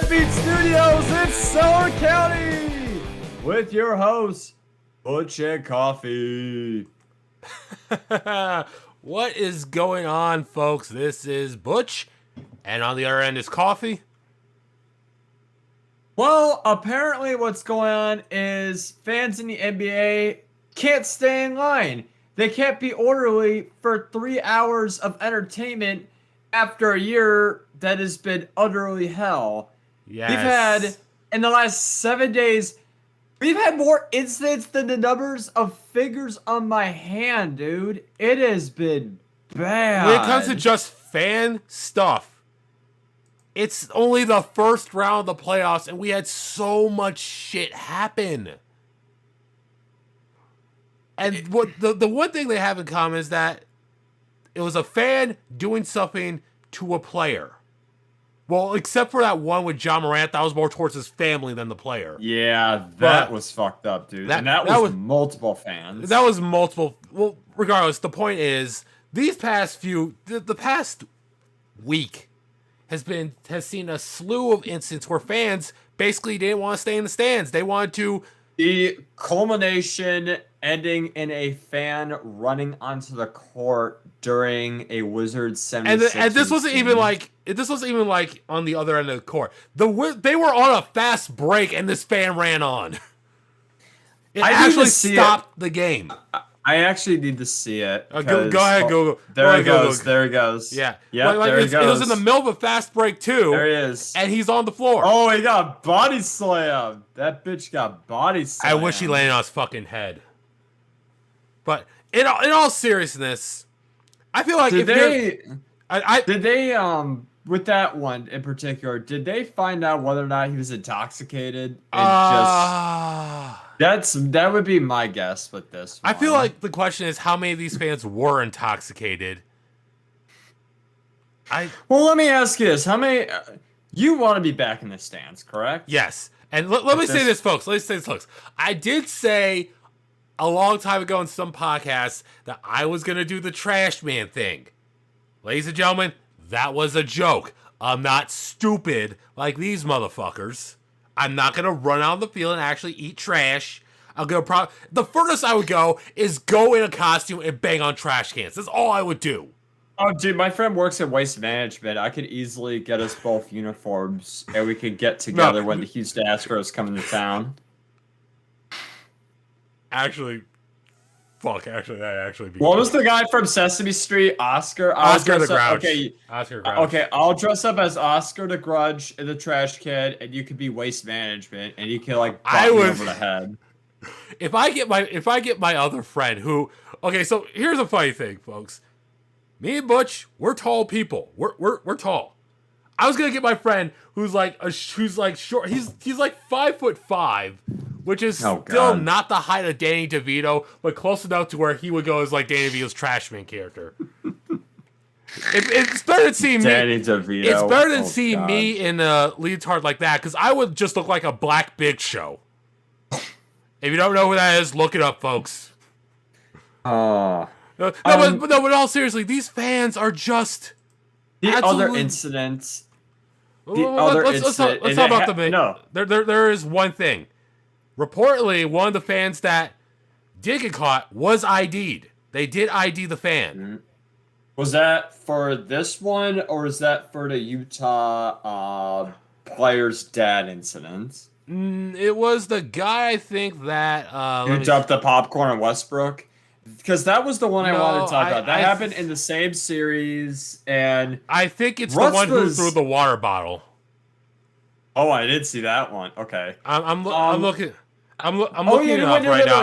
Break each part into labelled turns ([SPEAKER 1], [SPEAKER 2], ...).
[SPEAKER 1] Beat Studios, it's Cellar County with your hosts, Butch and Coffee.
[SPEAKER 2] What is going on, folks? This is Butch, and on the other end is Coffee.
[SPEAKER 1] Well, apparently what's going on is fans in the NBA can't stay in line. They can't be orderly for 3 hours of entertainment after a year that has been utterly hell.
[SPEAKER 2] Yes.
[SPEAKER 1] We've had, in the last 7 days, we've had more incidents than the numbers of fingers on my hand, dude. It has been bad.
[SPEAKER 2] When it comes to just fan stuff, it's only the first round of the playoffs, and we had so much shit happen. And what the one thing they have in common is that it was a fan doing something to a player. Well, except for that one with John Morant, that was more towards his family than the player.
[SPEAKER 1] Yeah, that was fucked up, dude. And that was multiple fans.
[SPEAKER 2] That was multiple. Well, regardless, the point is, these past the past week has seen a slew of incidents where fans basically didn't want to stay in the stands. They wanted to.
[SPEAKER 1] The culmination ending in a fan running onto the court during a Wizards 76ers
[SPEAKER 2] and this wasn't
[SPEAKER 1] game.
[SPEAKER 2] even like on the other end of the court. They were on a fast break and this fan ran on. It actually stopped the game.
[SPEAKER 1] I actually need to see it.
[SPEAKER 2] Go ahead, Google.
[SPEAKER 1] There he goes. There he goes.
[SPEAKER 2] Yeah.
[SPEAKER 1] There he goes.
[SPEAKER 2] It was in the middle of a fast break too.
[SPEAKER 1] There he is.
[SPEAKER 2] And he's on the floor.
[SPEAKER 1] Oh, he got body slammed. That bitch got body slammed.
[SPEAKER 2] I wish he landed on his fucking head. But in all seriousness, I feel like
[SPEAKER 1] did they with that one in particular, did they find out whether or not he was intoxicated? That would be my guess with this one.
[SPEAKER 2] I feel like the question is how many of these fans were intoxicated.
[SPEAKER 1] Well, let me ask you this: how many? You want to be back in the stands, correct?
[SPEAKER 2] Yes. And let me say this, folks. I did say a long time ago in some podcasts that I was going to do the trash man thing. Ladies and gentlemen, that was a joke. I'm not stupid like these motherfuckers. I'm not going to run out of the field and actually eat trash. The furthest I would go is go in a costume and bang on trash cans. That's all I would do.
[SPEAKER 1] Oh, dude, my friend works in waste management. I could easily get us both uniforms, and we could get together when the Houston Astros come into town.
[SPEAKER 2] That'd actually be.
[SPEAKER 1] What was the guy from Sesame Street? Oscar
[SPEAKER 2] the Grouch.
[SPEAKER 1] Okay,
[SPEAKER 2] Oscar Grouch.
[SPEAKER 1] Okay, I'll dress up as Oscar the Grudge in the trash can, and you could be waste management, and you can like bop me over the head.
[SPEAKER 2] If I get my other friend who, okay, so here's a funny thing, folks. Me and Butch, we're tall people. We're tall. I was gonna get my friend who's like short. He's like 5'5", which is still not the height of Danny DeVito, but close enough to where he would go as like Danny DeVito's Trashman character. It's better than seeing
[SPEAKER 1] Danny DeVito.
[SPEAKER 2] It's better than seeing me in a leotard like that, because I would just look like a black Big Show. If you don't know who that is, look it up, folks. But all seriously, these fans are just
[SPEAKER 1] other incidents.
[SPEAKER 2] Let's talk about them. No, there is one thing. Reportedly, one of the fans that did get caught was ID'd. They did ID the fan.
[SPEAKER 1] Mm-hmm. Was that for this one, or was that for the Utah player's dad incident?
[SPEAKER 2] It was the guy, I think, that
[SPEAKER 1] who dumped the popcorn in Westbrook. Because that was the one I wanted to talk about. That happened in the same series, and
[SPEAKER 2] I think it's the one who threw the water bottle.
[SPEAKER 1] Oh, I did see that one. Okay,
[SPEAKER 2] I'm looking. I'm looking it up right now.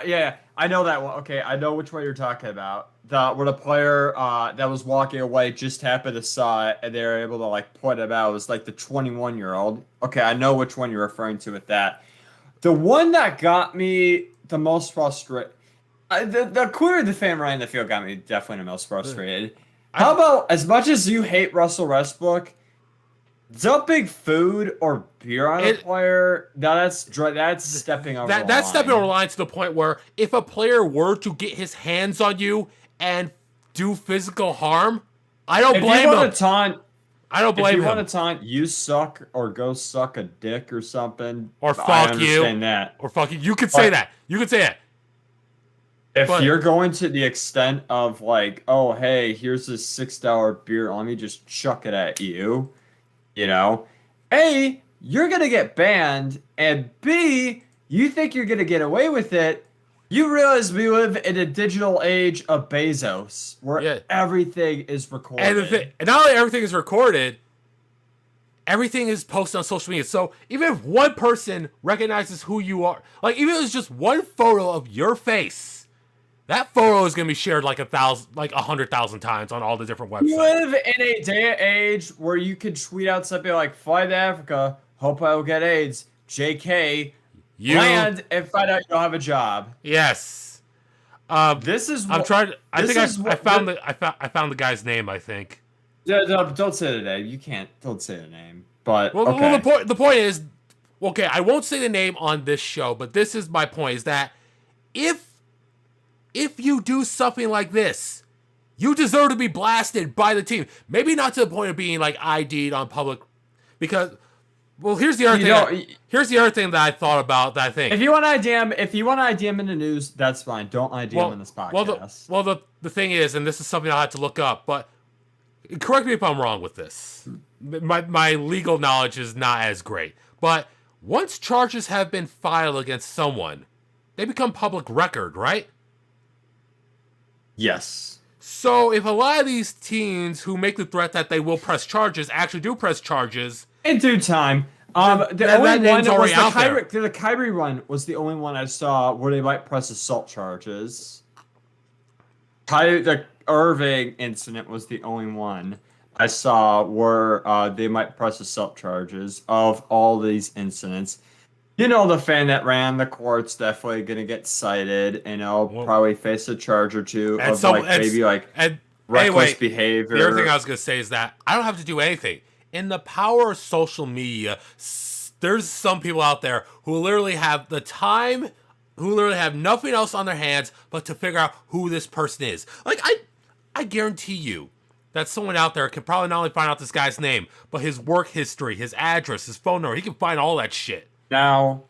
[SPEAKER 1] Yeah. I know that one. Okay, I know which one you're talking about. Where the player that was walking away just happened to saw it, and they were able to like point it out. It was like the 21-year-old. Okay, I know which one you're referring to with that. The one that got me the most frustrated. The queer the fan running the field got me definitely the most frustrated. How about, as much as you hate Russell Westbrook, dumping food or beer on a player, that's stepping over the line.
[SPEAKER 2] That's stepping over the line to the point where if a player were to get his hands on you and do physical harm, I don't blame him. I don't
[SPEAKER 1] if
[SPEAKER 2] blame
[SPEAKER 1] you
[SPEAKER 2] him.
[SPEAKER 1] want to taunt, you suck or go suck a dick or something.
[SPEAKER 2] Or
[SPEAKER 1] I
[SPEAKER 2] fuck you.
[SPEAKER 1] understand that.
[SPEAKER 2] Or fuck you. You could say that. You could say that.
[SPEAKER 1] If
[SPEAKER 2] But
[SPEAKER 1] you're going to the extent of like, oh hey, here's this $6 beer, let me just chuck it at you, you know, A, you're gonna get banned, and B, you think you're gonna get away with it. You realize we live in a digital age of Bezos, where
[SPEAKER 2] yeah.
[SPEAKER 1] everything is recorded.
[SPEAKER 2] And not only everything is recorded, everything is posted on social media. So even if one person recognizes who you are, like even if it's just one photo of your face, that photo is gonna be shared like 100,000 times on all the different
[SPEAKER 1] We
[SPEAKER 2] websites.
[SPEAKER 1] live in a day and age where you can tweet out something like "Fly to Africa, hope I will get AIDS." JK,
[SPEAKER 2] You
[SPEAKER 1] land and find out you don't have a job.
[SPEAKER 2] yes.
[SPEAKER 1] This is
[SPEAKER 2] I'm
[SPEAKER 1] what.
[SPEAKER 2] trying. I
[SPEAKER 1] This
[SPEAKER 2] think
[SPEAKER 1] is
[SPEAKER 2] I
[SPEAKER 1] what.
[SPEAKER 2] found I found the guy's name. I think.
[SPEAKER 1] Don't say the name. You can't. Don't say the name. But
[SPEAKER 2] Well,
[SPEAKER 1] okay.
[SPEAKER 2] the point is, okay, I won't say the name on this show, but this is my point: is that if you do something like this, you deserve to be blasted by the team. Maybe not to the point of being like ID'd on public, because well, here's the other thing. Here's the other thing that I thought about that I think.
[SPEAKER 1] If you want to IDM in the news, that's fine. Don't IDM in this podcast.
[SPEAKER 2] The thing is, and this is something I had to look up, but correct me if I'm wrong with this. My legal knowledge is not as great, but once charges have been filed against someone, they become public record, right?
[SPEAKER 1] Yes.
[SPEAKER 2] So if a lot of these teens who make the threat that they will press charges actually do press charges
[SPEAKER 1] in due time. The only one was the Kyrie one was the only one I saw where they might press assault charges. The Irving incident was the only one I saw where they might press assault charges of all these incidents. You know, the fan that ran the court's definitely gonna get cited, and I'll probably face a charge or two of reckless behavior.
[SPEAKER 2] The other thing I was gonna say is that I don't have to do anything. In the power of social media, there's some people out there who literally have the time, who literally have nothing else on their hands but to figure out who this person is. Like I guarantee you that someone out there can probably not only find out this guy's name, but his work history, his address, his phone number. He can find all that shit.
[SPEAKER 1] Now,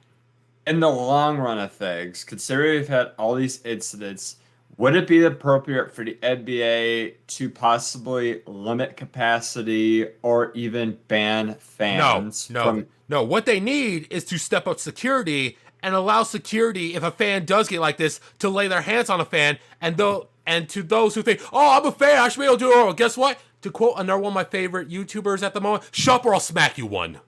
[SPEAKER 1] in the long run of things, considering we've had all these incidents, would it be appropriate for the NBA to possibly limit capacity or even ban fans?
[SPEAKER 2] No. What they need is to step up security and allow security, if a fan does get like this, to lay their hands on a fan. And to those who think, oh, I'm a fan, I should be able to do it. Well, guess what? To quote another one of my favorite YouTubers at the moment, shut up or I'll smack you one.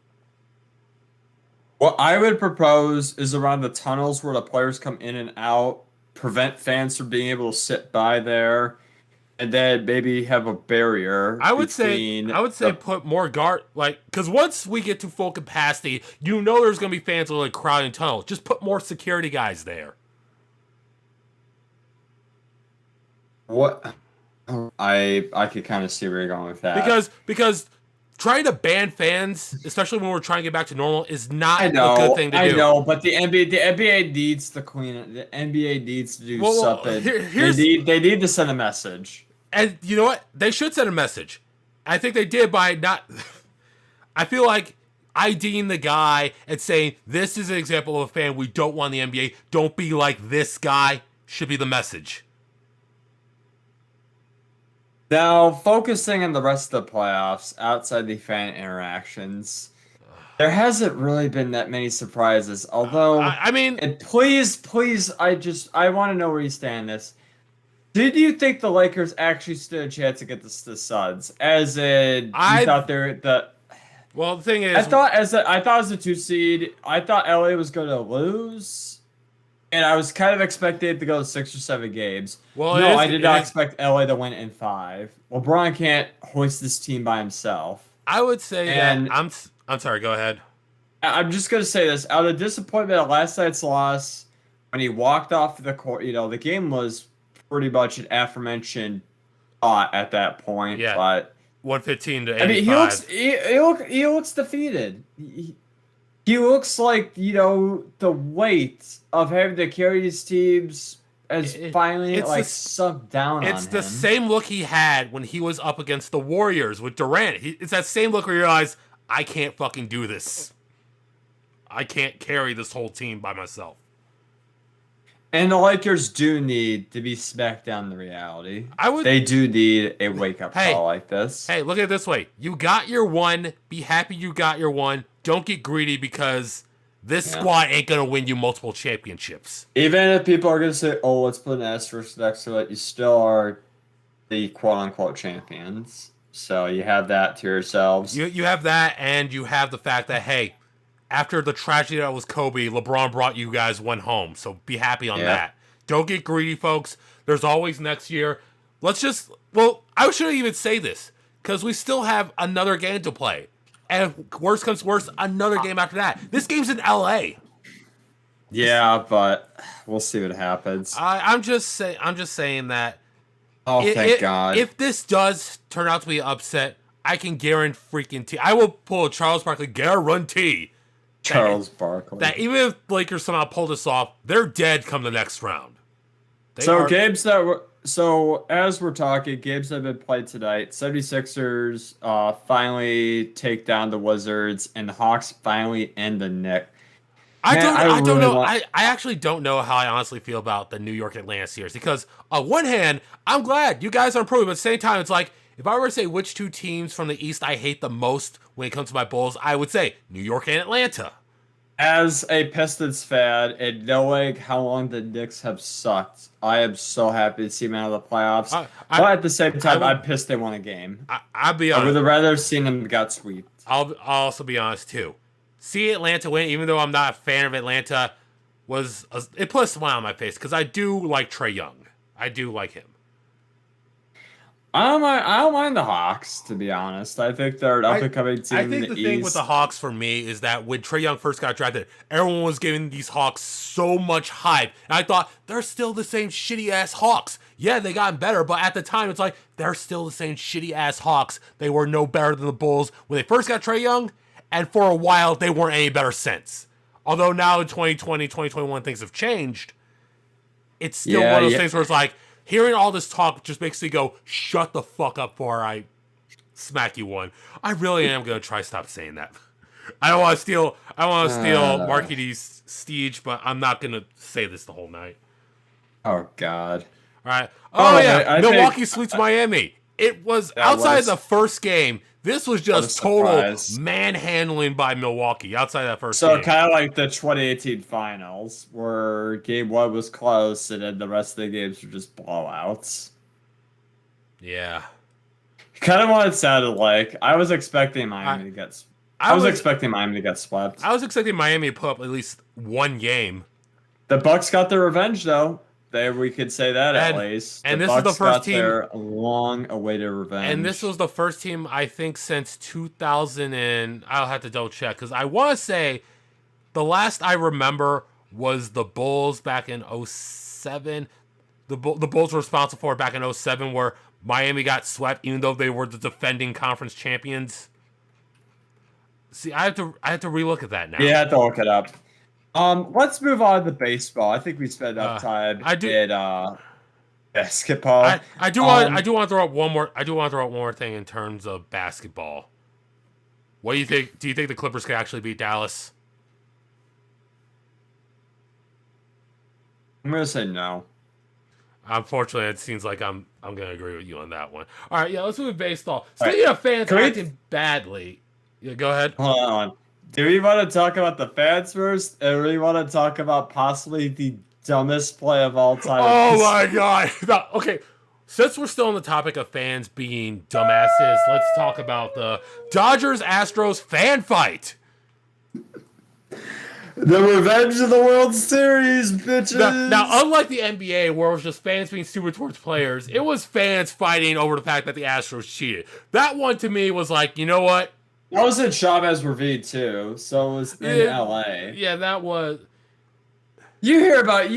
[SPEAKER 1] What I would propose is around the tunnels where the players come in and out, prevent fans from being able to sit by there, and then maybe have a barrier.
[SPEAKER 2] I would say put more guard, like, because once we get to full capacity, you know there's gonna be fans like crowding tunnels. Just put more security guys there.
[SPEAKER 1] What? I could kind of see where you're going with that.
[SPEAKER 2] Because trying to ban fans, especially when we're trying to get back to normal, is not a good thing to do.
[SPEAKER 1] I know, but the NBA needs to clean it. The NBA needs to do something. They need to send a message.
[SPEAKER 2] And you know what? They should send a message. I think they did by not... I feel like IDing the guy and saying, this is an example of a fan we don't want in the NBA. Don't be like this guy should be the message.
[SPEAKER 1] Now, focusing on the rest of the playoffs, outside the fan interactions, there hasn't really been that many surprises. Although,
[SPEAKER 2] I mean...
[SPEAKER 1] please, I want to know where you stand this. Did you think the Lakers actually stood a chance to get the Suns? As in, you thought they're the...
[SPEAKER 2] Well, the thing is...
[SPEAKER 1] I thought as a 2 seed, I thought LA was going to lose. And I was kind of expecting it to go 6 or 7 games. Well, no, I did not expect LA to win in 5. LeBron can't hoist this team by himself.
[SPEAKER 2] I would say that I'm sorry, go ahead.
[SPEAKER 1] I'm just going to say this. Out of disappointment at last night's loss, when he walked off the court, the game was pretty much an aforementioned thought at that point.
[SPEAKER 2] Yeah,
[SPEAKER 1] but
[SPEAKER 2] 115 to 85.
[SPEAKER 1] I mean, he looks defeated. He looks like, the weight of having to carry these teams has finally sunk down on him.
[SPEAKER 2] It's the same look he had when he was up against the Warriors with Durant. It's that same look where you realize, I can't fucking do this. I can't carry this whole team by myself.
[SPEAKER 1] And the Lakers do need to be smacked down the reality. They do need a wake-up call like this.
[SPEAKER 2] Hey, look at it this way. You got your one. Be happy you got your one. Don't get greedy because this squad ain't going to win you multiple championships.
[SPEAKER 1] Even if people are going to say, oh, let's put an asterisk next to it, you still are the quote-unquote champions. So you have that to yourselves.
[SPEAKER 2] You have that, and you have the fact that, hey, after the tragedy that was Kobe, LeBron brought you guys one home. So be happy on that. Don't get greedy, folks. There's always next year. I shouldn't even say this because we still have another game to play. And if worse comes worse, another game after that. This game's in LA.
[SPEAKER 1] Yeah, but we'll see what happens.
[SPEAKER 2] I'm just saying that.
[SPEAKER 1] Oh, thank God.
[SPEAKER 2] If this does turn out to be an upset, I can guarantee. I will pull a Charles Barkley guarantee.
[SPEAKER 1] Charles Barkley.
[SPEAKER 2] That even if Lakers somehow pull this off, they're dead come the next round.
[SPEAKER 1] So as we're talking, games that have been played tonight, 76ers finally take down the Wizards, and the Hawks finally end the Knicks.
[SPEAKER 2] I don't know. I actually don't know how I honestly feel about the New York Atlanta series because on one hand, I'm glad you guys are improving, but at the same time, it's like if I were to say which two teams from the East I hate the most when it comes to my Bulls, I would say New York and Atlanta.
[SPEAKER 1] As a Pistons fan and knowing how long the Knicks have sucked, I am so happy to see them out of the playoffs. But at the same time, I'm pissed they won a game.
[SPEAKER 2] I'll be honest.
[SPEAKER 1] I would have rather seen them got swept.
[SPEAKER 2] I'll also be honest too. See Atlanta win, even though I'm not a fan of Atlanta, it put a smile on my face because I do like Trae Young. I do like him.
[SPEAKER 1] I don't mind the Hawks, to be honest. I think they're an up-and-coming team in the East. I think the thing
[SPEAKER 2] with the Hawks for me is that when Trae Young first got drafted, everyone was giving these Hawks so much hype. And I thought, they're still the same shitty-ass Hawks. Yeah, they gotten better, but at the time, it's like, they're still the same shitty-ass Hawks. They were no better than the Bulls when they first got Trae Young, and for a while, they weren't any better since. Although now in 2020, 2021, things have changed, it's still one of those things where it's like, hearing all this talk just makes me go, shut the fuck up before I smack you one. I really am going to try stop saying that. I don't want to steal Marky D's stage, but I'm not going to say this the whole night.
[SPEAKER 1] Oh, God.
[SPEAKER 2] All right. Milwaukee sweeps Miami. It was outside the first game. This was just total manhandling by Milwaukee outside that first game.
[SPEAKER 1] So kind of like the 2018 finals where game one was close and then the rest of the games were just blowouts.
[SPEAKER 2] Yeah.
[SPEAKER 1] Kind of what it sounded like. I was expecting Miami to get swept. I was expecting Miami to
[SPEAKER 2] put up at least one game.
[SPEAKER 1] The Bucks got their revenge though. We could say that at least.
[SPEAKER 2] And this is the first team.
[SPEAKER 1] Their long-awaited revenge.
[SPEAKER 2] And this was the first team I think since 2000 and I'll have to double check because I want to say the last I remember was the Bulls back in 2007. The Bulls were responsible for it back in 2007 where Miami got swept even though they were the defending conference champions. See, I have to relook at that now.
[SPEAKER 1] Yeah, I have to look it up. Let's move on to baseball. I think we spent enough time in basketball.
[SPEAKER 2] I do want to throw out one more thing in terms of basketball. What do you think? Do you think the Clippers can actually beat Dallas?
[SPEAKER 1] I'm gonna say no.
[SPEAKER 2] Unfortunately, it seems like I'm gonna agree with you on that one. All right, let's move to baseball. Speaking of fans acting badly, go ahead.
[SPEAKER 1] Hold on. Do we want to talk about the fans first, or do we want to talk about possibly the dumbest play of all time?
[SPEAKER 2] Oh my God! Okay, since we're still on the topic of fans being dumbasses, let's talk about the Dodgers-Astros fan fight.
[SPEAKER 1] The revenge of the World Series, bitches!
[SPEAKER 2] Now, unlike the NBA, where it was just fans being stupid towards players, it was fans fighting over the fact that the Astros cheated. That one, to me, was like, you know what?
[SPEAKER 1] That was in Chavez Ravine too, so it was in LA.
[SPEAKER 2] Yeah, that was.
[SPEAKER 1] You hear about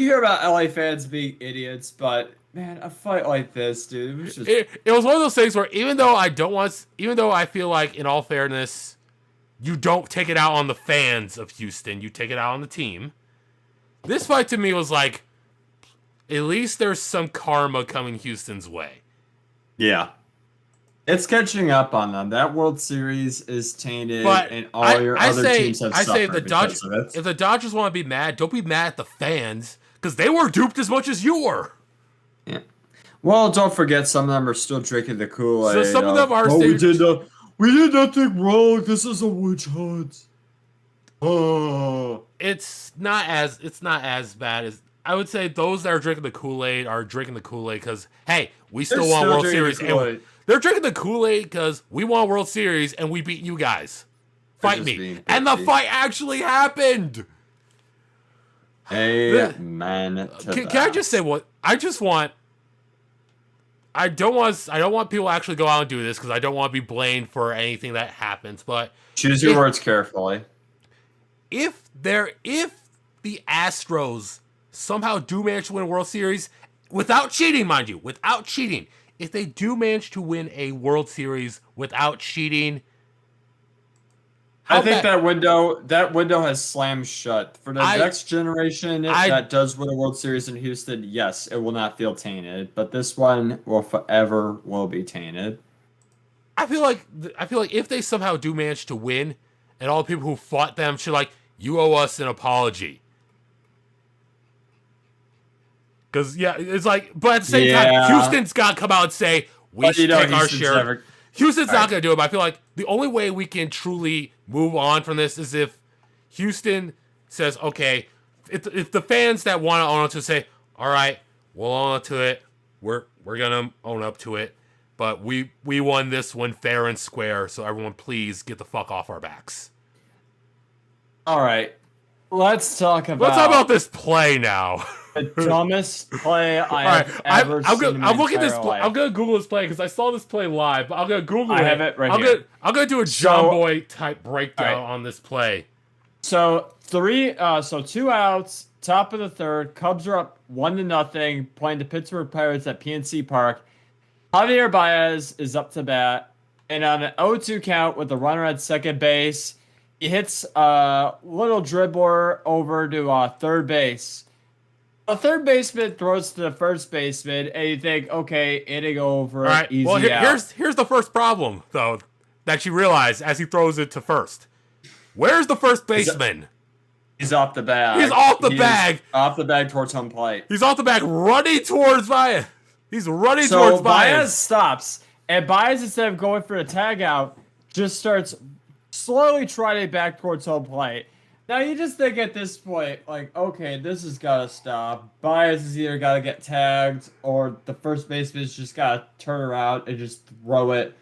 [SPEAKER 1] LA fans being idiots, but man, a fight like this, dude, it was just.
[SPEAKER 2] It was one of those things where even though I feel like, in all fairness, you don't take it out on the fans of Houston, you take it out on the team. This fight to me was like, at least there's some karma coming Houston's way.
[SPEAKER 1] Yeah. It's catching up on them. That World Series is tainted,
[SPEAKER 2] But
[SPEAKER 1] and all your other teams have suffered because of it.
[SPEAKER 2] If the Dodgers want to be mad, don't be mad at the fans, because they were duped as much as you were.
[SPEAKER 1] Yeah. Well, don't forget, some of them are still drinking the Kool-Aid.
[SPEAKER 2] So some of them are.
[SPEAKER 1] Oh, we did nothing wrong. This is a witch hunt. Oh.
[SPEAKER 2] It's not as bad as I would say. Those that are drinking the Kool-Aid are drinking the Kool-Aid because hey, we still want World Series. They're drinking the Kool-Aid because we want World Series and we beat you guys. Fight me. And the fight actually happened.
[SPEAKER 1] Amen.
[SPEAKER 2] Can I just say what? I don't want people to actually go out and do this because I don't want to be blamed for anything that happens. But
[SPEAKER 1] choose your words carefully.
[SPEAKER 2] If the Astros somehow do manage to win a World Series without cheating, mind you, without cheating. If they do manage to win a World Series without cheating,
[SPEAKER 1] I think that window has slammed shut. For the next generation that does win a World Series in Houston, yes, it will not feel tainted. But this one will be tainted.
[SPEAKER 2] I feel like if they somehow do manage to win, and all the people who fought them should you owe us an apology. Because, it's but at the same time, Houston's got to come out and say, we should take our share. Houston's not going to do it, but I feel like the only way we can truly move on from this is if Houston says, okay, if the fans that want to own up to say, all right, we'll own up to it, we're going to own up to it, but we won this one fair and square, so everyone please get the fuck off our backs.
[SPEAKER 1] All right, let's talk about
[SPEAKER 2] this play now.
[SPEAKER 1] The dumbest play I've ever seen.
[SPEAKER 2] I'm looking at this play. I'm gonna Google this play because I saw this play live. But I'm gonna Google it.
[SPEAKER 1] I have it right here.
[SPEAKER 2] I'm gonna do a John Boy type breakdown on this play.
[SPEAKER 1] So 2 outs, top of the third. Cubs are up 1-0, playing the Pittsburgh Pirates at PNC Park. Javier Baez is up to bat, and on an 0-2 count with the runner at second base, he hits a little dribbler over to third base. A third baseman throws to the first baseman, and you think, okay, inning over,
[SPEAKER 2] all right.
[SPEAKER 1] Easy out.
[SPEAKER 2] Here's the first problem, though, that you realize as he throws it to first. Where's the first baseman?
[SPEAKER 1] He's off the bag.
[SPEAKER 2] He's off the bag.
[SPEAKER 1] Off the bag towards home plate.
[SPEAKER 2] He's off the bag running towards Baez. He's running towards Baez.
[SPEAKER 1] Baez stops, and Baez, instead of going for a tag out, just starts slowly trotting back towards home plate. Now, you just think at this point, okay, this has got to stop. Baez has either got to get tagged or the first baseman's just got to turn around and just throw it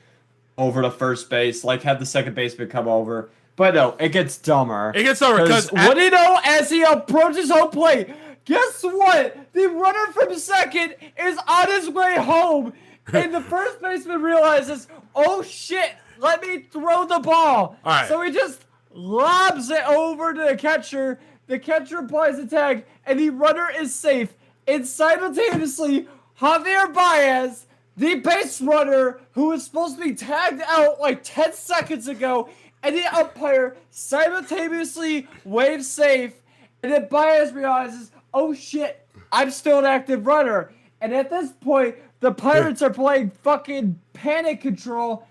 [SPEAKER 1] over to first base, have the second baseman come over. But no, it gets dumber.
[SPEAKER 2] Because
[SPEAKER 1] what do you know, as he approaches home plate, guess what? The runner from second is on his way home, and the first baseman realizes, oh shit, let me throw the ball.
[SPEAKER 2] All right.
[SPEAKER 1] So he just lobs it over to the catcher. The catcher applies the tag, and the runner is safe. And simultaneously, Javier Baez, the base runner, who was supposed to be tagged out 10 seconds ago, and the umpire simultaneously waves safe. And then Baez realizes, oh shit, I'm still an active runner. And at this point, the Pirates are playing fucking panic control.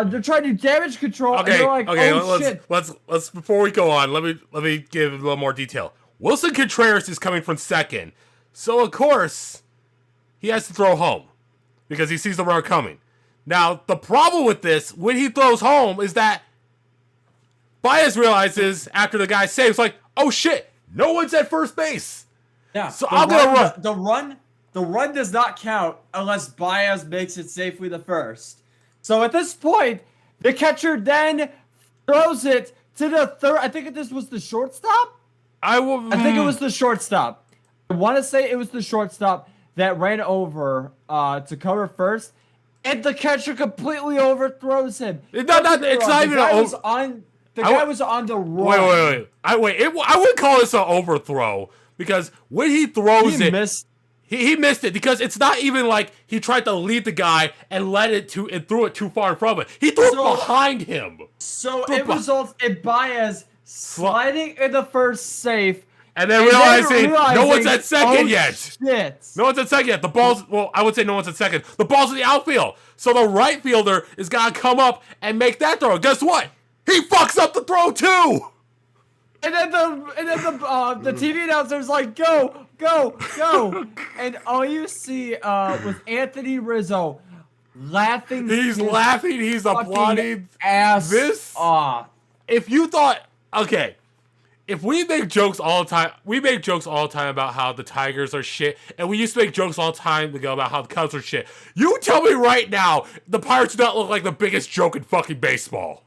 [SPEAKER 1] They're trying to do damage control.
[SPEAKER 2] Okay,
[SPEAKER 1] and they're oh shit.
[SPEAKER 2] Let's before we go on, let me give a little more detail. Wilson Contreras is coming from second, so of course he has to throw home because he sees the runner coming. Now the problem with this, when he throws home, is that Baez realizes after the guy saves, oh shit, no one's at first base.
[SPEAKER 1] Yeah.
[SPEAKER 2] So I'm gonna
[SPEAKER 1] run. The run does not count unless Baez makes it safely the first. So at this point, the catcher then throws it to the third. I think this was the shortstop. I think it was the shortstop. I want to say it was the shortstop that ran over to cover first, and the catcher completely overthrows him.
[SPEAKER 2] It's not even
[SPEAKER 1] the guy was on the run.
[SPEAKER 2] Wait. I wouldn't call this an overthrow because when he throws He missed it because it's not even he tried to lead the guy and threw it too far in front of him. He threw it behind him.
[SPEAKER 1] So it results in Baez sliding in the first safe,
[SPEAKER 2] And then realizing no one's at second
[SPEAKER 1] oh,
[SPEAKER 2] yet.
[SPEAKER 1] Shit.
[SPEAKER 2] No one's at second yet. The ball's, well, I would say no one's at second. The ball's in the outfield. So the right fielder is going to come up and make that throw. Guess what? He fucks up the throw too.
[SPEAKER 1] And then the TV announcer's like, go, go, go. And all you see was Anthony Rizzo laughing.
[SPEAKER 2] He's laughing. He's applauding.
[SPEAKER 1] Ass
[SPEAKER 2] this
[SPEAKER 1] off.
[SPEAKER 2] If you thought, okay, if we make jokes all the time, we make jokes all the time about how the Tigers are shit, and we used to make jokes all the time ago about how the Cubs are shit. You tell me right now, the Pirates do not look like the biggest joke in fucking baseball.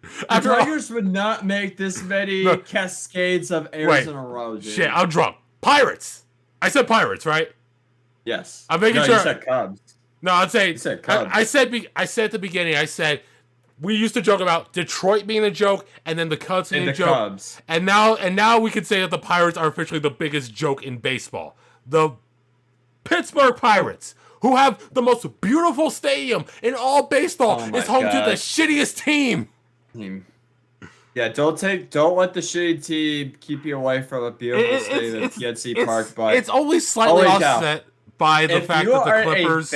[SPEAKER 1] The Tigers would not make this many cascades of errors in a row, dude.
[SPEAKER 2] Shit, I'm drunk. Pirates. I said Pirates, right?
[SPEAKER 1] Yes.
[SPEAKER 2] I'm making sure.
[SPEAKER 1] You said Cubs.
[SPEAKER 2] No, I'd say.
[SPEAKER 1] You said Cubs.
[SPEAKER 2] I said at the beginning. I said we used to joke about Detroit being a joke, and then the Cubs being a joke.
[SPEAKER 1] Cubs.
[SPEAKER 2] And now we can say that the Pirates are officially the biggest joke in baseball. The Pittsburgh Pirates, who have the most beautiful stadium in all baseball, is home to the shittiest team.
[SPEAKER 1] Yeah, don't let the shitty team keep you away from a beautiful stadium at PNC Park. But
[SPEAKER 2] it's only slightly offset by the fact that the Clippers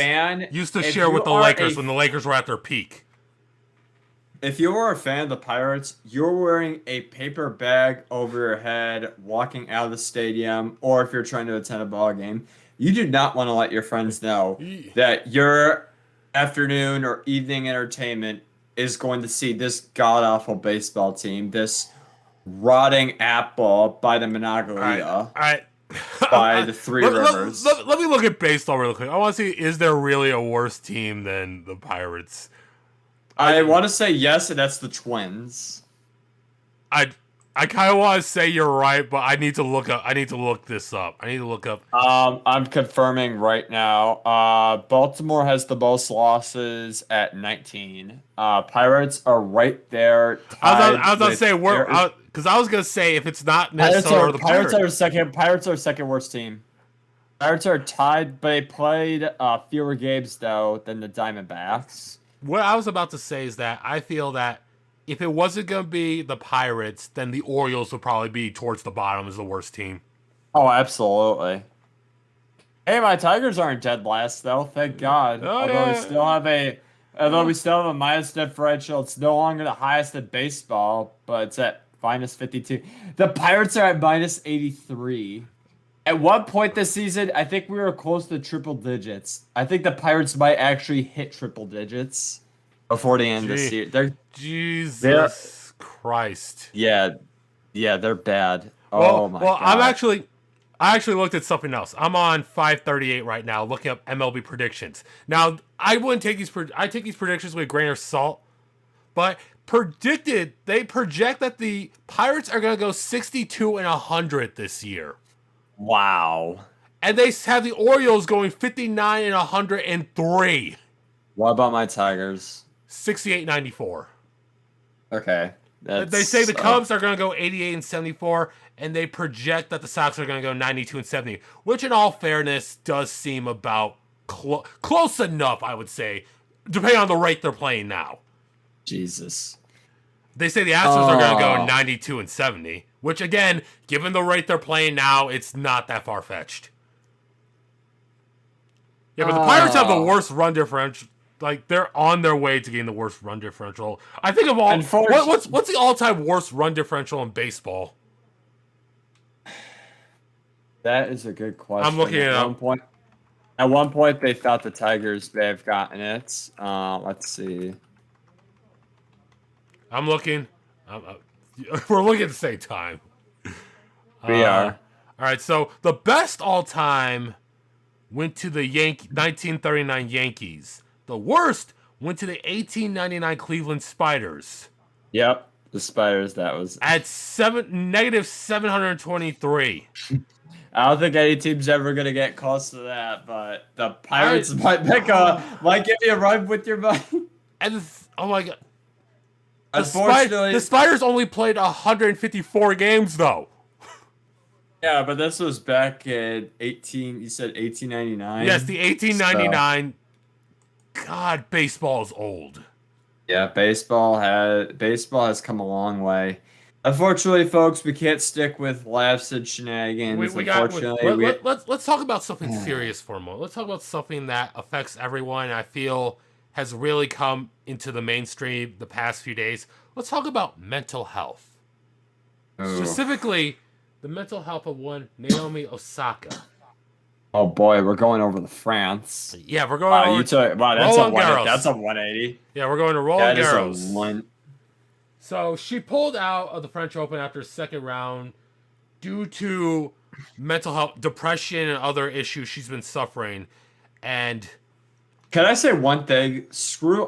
[SPEAKER 2] used to share with the Lakers when the Lakers were at their peak.
[SPEAKER 1] If you were a fan of the Pirates, you're wearing a paper bag over your head, walking out of the stadium, or if you're trying to attend a ball game, you do not want to let your friends know that your afternoon or evening entertainment is going to see this god-awful baseball team, this rotting apple by the Monongahela,
[SPEAKER 2] all right.
[SPEAKER 1] by the Three Rivers.
[SPEAKER 2] Let me look at baseball real quick. I want to see, is there really a worse team than the Pirates?
[SPEAKER 1] I want to say yes, and that's the Twins.
[SPEAKER 2] I kind of want to say you're right, but I need to look this up.
[SPEAKER 1] I'm confirming right now. Baltimore has the most losses at 19. Pirates are right there.
[SPEAKER 2] I was gonna say because I was gonna say if it's not Minnesota or the Pirates
[SPEAKER 1] are second. Pirates are second worst team. Pirates are tied, but they played fewer games though than the Diamondbacks.
[SPEAKER 2] What I was about to say is that I feel that if it wasn't going to be the Pirates, then the Orioles would probably be towards the bottom as the worst team.
[SPEAKER 1] Oh, absolutely. Hey, my Tigers aren't dead last, though. Thank God. Although we still have a minus differential, it's no longer the highest in baseball, but it's at minus 52. The Pirates are at minus 83. At one point this season, I think we were close to triple digits. I think the Pirates might actually hit triple digits before the end of this year.
[SPEAKER 2] Jesus Christ.
[SPEAKER 1] Yeah, they're bad.
[SPEAKER 2] Well,
[SPEAKER 1] my God.
[SPEAKER 2] I actually looked at something else. I'm on 538 right now, looking up MLB predictions. Now, I wouldn't take I take these predictions with a grain of salt, but they project that the Pirates are going to go 62-100 this year.
[SPEAKER 1] Wow.
[SPEAKER 2] And they have the Orioles going 59-103.
[SPEAKER 1] What about my Tigers?
[SPEAKER 2] 68-94.
[SPEAKER 1] Okay.
[SPEAKER 2] They say the Cubs are going to go 88-74, and they project that the Sox are going to go 92-70, which in all fairness does seem about close enough, I would say, depending on the rate they're playing now.
[SPEAKER 1] Jesus.
[SPEAKER 2] They say the Astros are going to go 92-70, which again, given the rate they're playing now, it's not that far-fetched. Yeah, but the Pirates have the worst run differential. Like, they're on their way to getting the worst run differential. I think of all... What's the all-time worst run differential in baseball?
[SPEAKER 1] That is a good question.
[SPEAKER 2] I'm looking it up.
[SPEAKER 1] At one point, they thought the Tigers may have gotten it. Let's see.
[SPEAKER 2] I'm looking. We're looking at the same time.
[SPEAKER 1] We are.
[SPEAKER 2] All right, so the best all-time went to the 1939 Yankees. The worst went to the 1899 Cleveland Spiders.
[SPEAKER 1] Yep, the Spiders, that was...
[SPEAKER 2] At negative 723.
[SPEAKER 1] I don't think any team's ever going to get close to that, but the Pirates might give you a run with your money.
[SPEAKER 2] And, oh my God.
[SPEAKER 1] Unfortunately...
[SPEAKER 2] The Spiders only played 154 games, though.
[SPEAKER 1] Yeah, but this was back in you said 1899?
[SPEAKER 2] Yes, the 1899... God, baseball is old.
[SPEAKER 1] Yeah, baseball has come a long way. Unfortunately, folks, we can't stick with laughs and shenanigans.
[SPEAKER 2] We got.
[SPEAKER 1] Unfortunately,
[SPEAKER 2] Let's talk about something serious for a moment. Let's talk about something that affects everyone. And I feel has really come into the mainstream the past few days. Let's talk about mental health, specifically the mental health of one Naomi Osaka.
[SPEAKER 1] Oh boy, we're going over to France.
[SPEAKER 2] Yeah, we're going.
[SPEAKER 1] Wow, that's a 180.
[SPEAKER 2] Yeah, we're going to Roland
[SPEAKER 1] That
[SPEAKER 2] Garros.
[SPEAKER 1] is a one.
[SPEAKER 2] So she pulled out of the French Open after second round due to mental health, depression, and other issues she's been suffering. And
[SPEAKER 1] can I say one thing? Screw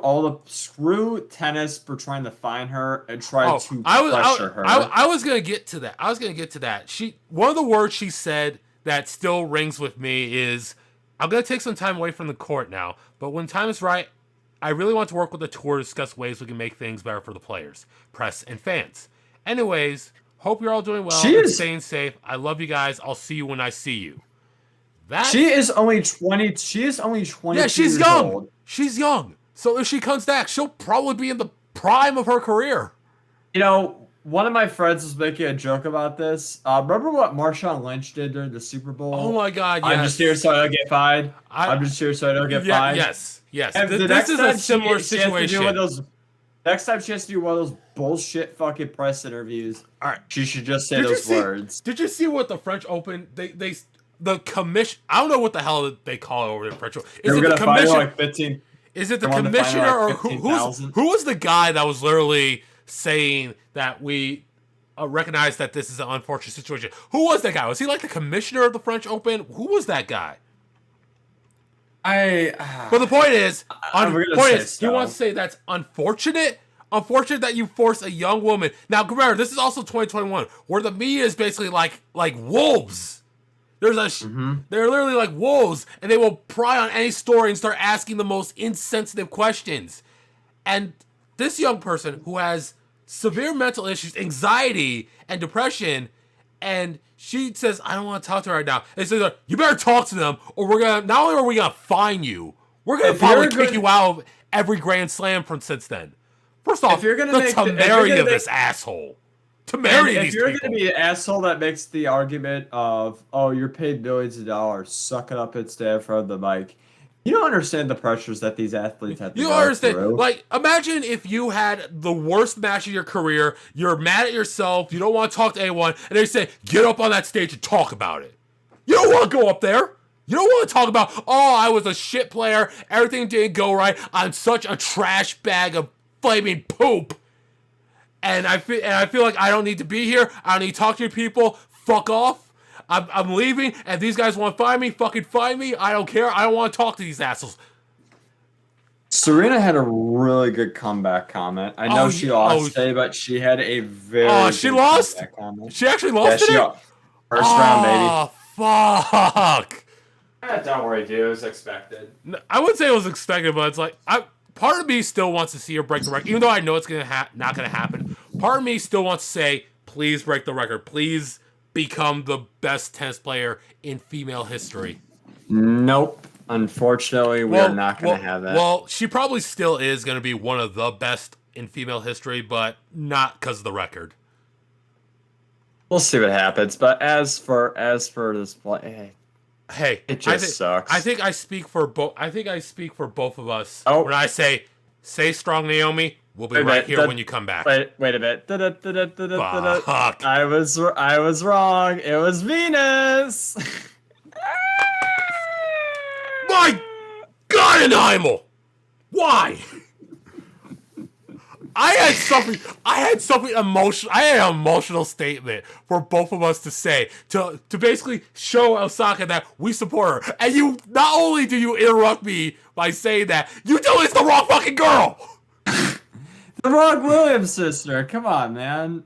[SPEAKER 1] tennis for trying to find her and try to pressure her.
[SPEAKER 2] I was gonna get to that. One of the words she said that still rings with me is, "I'm gonna take some time away from the court now, but when time is right, I really want to work with the tour to discuss ways we can make things better for the players, press, and fans. Anyways, hope you're all doing well and staying safe. I love you guys. I'll see you when I see you."
[SPEAKER 1] She is only 20. She is only 20.
[SPEAKER 2] Yeah, she's young. Old. She's young. So if she comes back, she'll probably be in the prime of her career.
[SPEAKER 1] You know, one of my friends was making a joke about this. Remember what Marshawn Lynch did during the Super Bowl?
[SPEAKER 2] Oh my God! Yes.
[SPEAKER 1] I'm just here so I don't get fined. I'm just here so I don't get fined.
[SPEAKER 2] Yes.
[SPEAKER 1] And
[SPEAKER 2] this is a similar situation.
[SPEAKER 1] Next time she has to do one of those bullshit fucking press interviews,
[SPEAKER 2] all right,
[SPEAKER 1] she should just say those words.
[SPEAKER 2] Did you see what the French Open? The commission. I don't know what the hell they call it over in French Open. Is it the commission?
[SPEAKER 1] Like 15.
[SPEAKER 2] Is it the commissioner or who was the guy that was literally saying that we recognize that this is an unfortunate situation? Who was that guy? Was he like the commissioner of the French Open? Who was that guy? But the point is, he wants to say that's unfortunate. Unfortunate that you force a young woman. Now, remember, this is also 2021, where the media is basically like wolves. They're literally like wolves, and they will pry on any story and start asking the most insensitive questions. And this young person who has severe mental issues, anxiety, and depression, and she says, "I don't want to talk to her right now." And says, "You better talk to them, or not only are we gonna fine you, we're gonna probably kick you out of every Grand Slam from since then." First off, the temerity of this asshole. Temerity of these people. If you're
[SPEAKER 1] gonna be an asshole that makes the argument of, "Oh, you're paid millions of dollars, suck it up and stand in front of the mic," you don't understand the pressures that these athletes have to go through.
[SPEAKER 2] Like, imagine if you had the worst match of your career, you're mad at yourself, you don't want to talk to anyone, and they say, "Get up on that stage and talk about it." You don't want to go up there. You don't want to talk about, "Oh, I was a shit player, everything didn't go right, I'm such a trash bag of flaming poop. And I feel like I don't need to be here, I don't need to talk to you people, fuck off. I'm leaving, and these guys want to find me, fucking find me. I don't care. I don't want to talk to these assholes."
[SPEAKER 1] Serena had a really good comeback comment. I know she lost today, but she had a very
[SPEAKER 2] she lost?
[SPEAKER 1] Comeback comment.
[SPEAKER 2] She actually lost today?
[SPEAKER 1] First round, baby.
[SPEAKER 2] Oh, fuck.
[SPEAKER 1] Don't worry, dude. It was expected.
[SPEAKER 2] I wouldn't say it was expected, but it's like, part of me still wants to see her break the record, even though I know it's not going to happen. Part of me still wants to say, please break the record. Please become the best tennis player in female history.
[SPEAKER 1] Nope. Unfortunately, we're not going to have that.
[SPEAKER 2] Well, she probably still is going to be one of the best in female history, but not because of the record.
[SPEAKER 1] We'll see what happens. But as for this play,
[SPEAKER 2] hey,
[SPEAKER 1] it just sucks.
[SPEAKER 2] I think I speak for both. I think I speak for both of us when I say, "Stay strong, Naomi. We'll be right here when you come back."
[SPEAKER 1] Wait a bit.
[SPEAKER 2] Fuck.
[SPEAKER 1] I was wrong. It was Venus.
[SPEAKER 2] My God, Animal! Why? I had something emotional. I had an emotional statement for both of us to say to basically show Osaka that we support her. And you, not only do you interrupt me by saying that, you tell it's the wrong fucking girl.
[SPEAKER 1] The wrong Williams sister. Come on, man.